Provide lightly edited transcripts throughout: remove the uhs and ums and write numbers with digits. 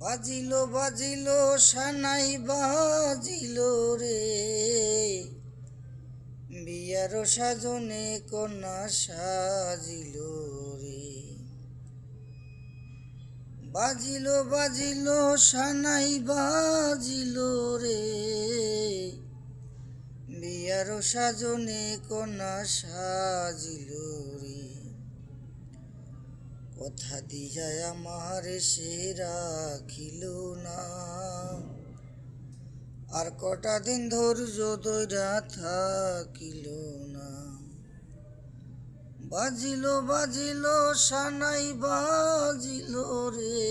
বাজিল বাজিল সানাই বাজিল রে, বিয়ার সাজনে কন্যা সাজিল রে। বাজিল বাজিল সানাই বাজিল রে, বিয়ার সাজনে কন্যা সাজিল রে। কথা দিয়া আমার সে রাখিল না, আর কটা দিন ধৈর্য ধইরা থাকিল না। বাজিল বাজিল সানাই বাজিল রে,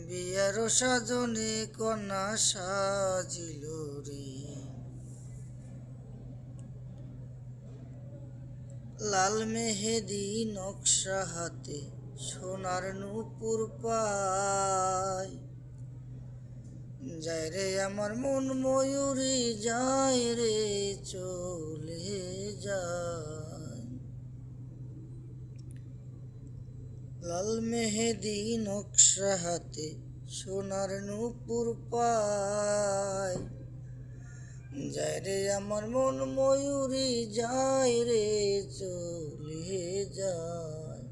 বিয়ার সাজনে কন্যা সাজিল রে। লাল মেহেদি নকশা হাতে সোনার নূপুর পায়, যায় রে আমার মন ময়ূরী যায় রে চলে যায়। লাল মেহেদি নকশা হাতে সোনার নূপুর পায়, যায় রে আমার মন ময়ূরী যায় রে চলে যায়।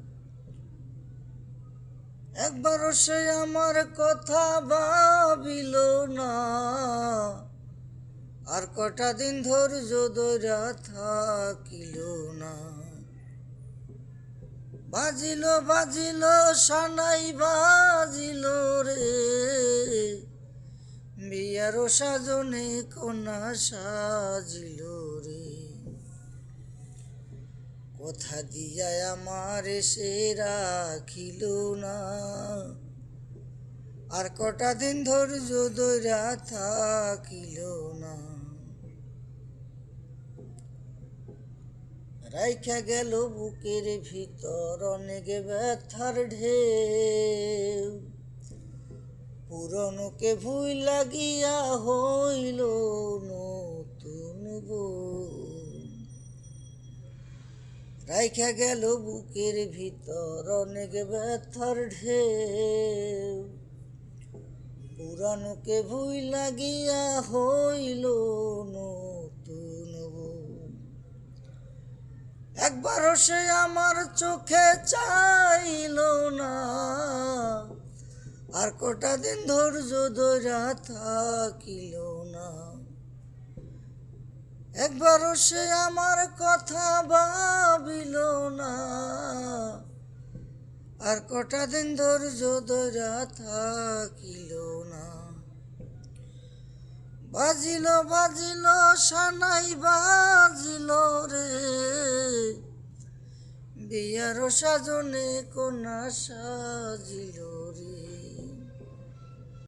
একবারও সে আমার কথা ভাবিল না, আর কটা দিন ধৈর্য ধইরা থাকিল না। বাজিল বাজিল সানাই বাজিল রে, বিয়ার সাজনে কন্যা সাজিল রে। কথা দিয়া আমার সে রাখিল না, আর কটা দিন ধৈর্য ধইরা থাকিল না। রাইখা গেল বুকের ভিতর অনেক ব্যথার ঢেউ, পুরনোকে ভুই লাগিয়া হইল নতুন বউ। রাইখা গেল বুকের ভিতর অনেক ব্যথার ঢেউ, পুরানোকে ভুই লাগিয়া হইল নতুন বউ। একবারও সে আমার চোখে চাইল না, আর কটা দিন ধৈর্য ধইরা থাকিল না। একবারও সে আমার কথা ভাবিল না, আর কটা দিন ধৈর্য ধইরা থাকিল না। বাজিল বাজিল সানাই বাজিল রে, বিয়ার সাজনে কন্যা সাজিল